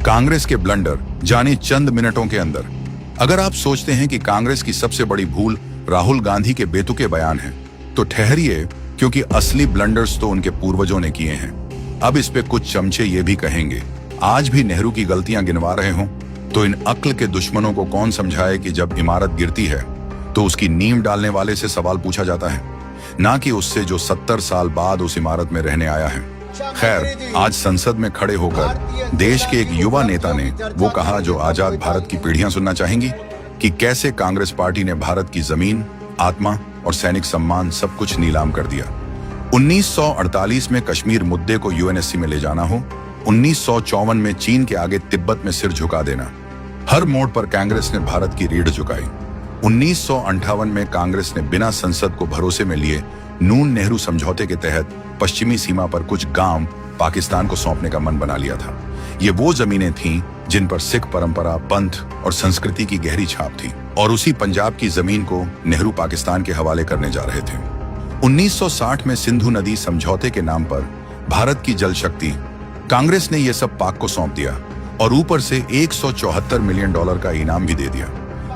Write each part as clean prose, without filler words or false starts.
कांग्रेस के ब्लंडर जाने चंद मिनटों के अंदर। अगर आप सोचते हैं कि कांग्रेस की सबसे बड़ी भूल राहुल गांधी के बेतुके बयान हैं, तो ठहरिए, क्योंकि असली ब्लंडर्स तो उनके पूर्वजों ने किए हैं। अब इस पे कुछ चमचे ये भी कहेंगे, आज भी नेहरू की गलतियां गिनवा रहे हों, तो इन अक्ल के दुश्मनों को कौन समझाए कि जब इमारत गिरती है तो उसकी नींव डालने वाले से सवाल पूछा जाता है, ना कि उससे जो 70 साल बाद उस इमारत में रहने आया है। खैर, आज संसद में खड़े होकर देश के एक युवा नेता ने वो कहा जो आजाद भारत की पीढ़ियां सुनना चाहेंगी, कि कैसे कांग्रेस पार्टी ने भारत की जमीन, आत्मा और सैनिक सम्मान सब कुछ नीलाम कर दिया। 1948 में कश्मीर मुद्दे को यूएनएससी में ले जाना हो, 1954 में चीन के आगे तिब्बत में सिर झुका देना, हर मोड़ पर कांग्रेस ने भारत की रीढ़ झुकाई। 1958 में कांग्रेस ने बिना संसद को भरोसे में लिए नून नेहरू समझौते के तहत पश्चिमी सीमा पर कुछ गांव पाकिस्तान को सौंपने का मन बना लिया था। ये वो जमीनें थीं जिन पर सिख परंपरा, पंथ और संस्कृति की गहरी छाप थी, और उसी पंजाब की जमीन को नेहरू पाकिस्तान के हवाले करने जा रहे थे। 1960 में सिंधु नदी समझौते के नाम पर भारत की जल शक्ति, कांग्रेस ने यह सब पाक को सौंप दिया और ऊपर से $174 मिलियन का इनाम भी दे दिया।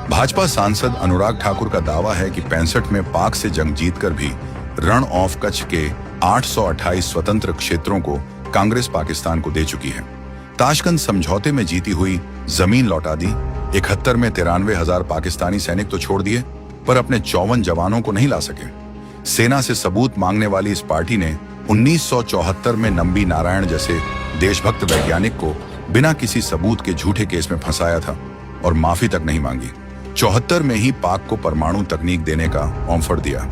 भाजपा सांसद अनुराग ठाकुर का दावा है कि 65 में पाक से जंग जीतकर भी रण ऑफ कच्छ के 828 स्वतंत्र क्षेत्रों को कांग्रेस पाकिस्तान को दे चुकी है। ताशकंद समझौते में जीती हुई जमीन लौटा दी। 71 में 93,000 पाकिस्तानी सैनिक तो छोड़ दिए, पर अपने 54 जवानों को नहीं ला सके। सेना से सबूत मांगने वाली इस पार्टी ने 1974 में नंबी नारायण जैसे देशभक्त वैज्ञानिक को बिना किसी सबूत के झूठे केस में फंसाया था और माफी तक नहीं मांगी। 74 में ही पाक को परमाणु तकनीक देने का ऑफर दिया।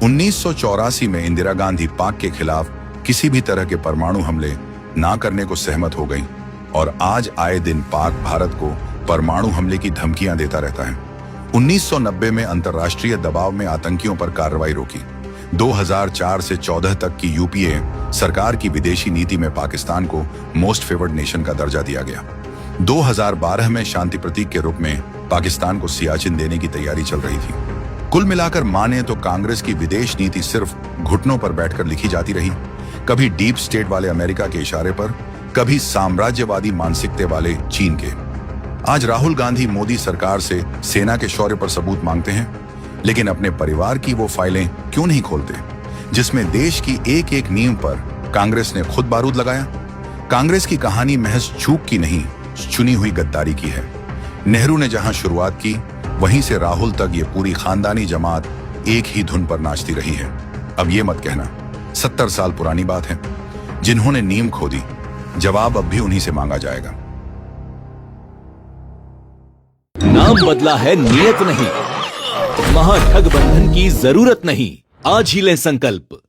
1984 में इंदिरा गांधी पाक के खिलाफ किसी भी तरह के परमाणु हमले ना करने को सहमत हो गई, और आज आए दिन पाक भारत को परमाणु हमले की धमकियां देता रहता है। 1990 में अंतर्राष्ट्रीय दबाव में आतंकियों पर कार्रवाई रोकी। 2004 से 14 तक की यूपीए सरकार की विदेशी नीति में पाकिस्तान को मोस्ट फेवर्ड नेशन का दर्जा दिया गया। 2012 में शांति प्रतीक के रूप में पाकिस्तान को सियाचिन देने की तैयारी चल रही थी। कुल मिलाकर माने तो कांग्रेस की विदेश नीति सिर्फ घुटनों पर बैठकर लिखी जाती रही, कभी डीप स्टेट वाले अमेरिका के इशारे पर, कभी साम्राज्यवादी मानसिकता वाले चीन के। आज राहुल गांधी मोदी सरकार से सेना के शौर्य पर सबूत मांगते हैं, लेकिन अपने परिवार की वो फाइलें क्यों नहीं खोलते जिसमें देश की एक एक नींव पर कांग्रेस ने खुद बारूद लगाया। कांग्रेस की कहानी महज झूठ की नहीं, चुनी हुई गद्दारी की है। नेहरू ने जहां शुरुआत की, वहीं से राहुल तक ये पूरी खानदानी जमात एक ही धुन पर नाचती रही है। अब ये मत कहना 70 साल पुरानी बात है। जिन्होंने नींव खोदी, जवाब अब भी उन्हीं से मांगा जाएगा। नाम बदला है, नियत नहीं। महाठगबंधन की जरूरत नहीं। आज ही लें संकल्प।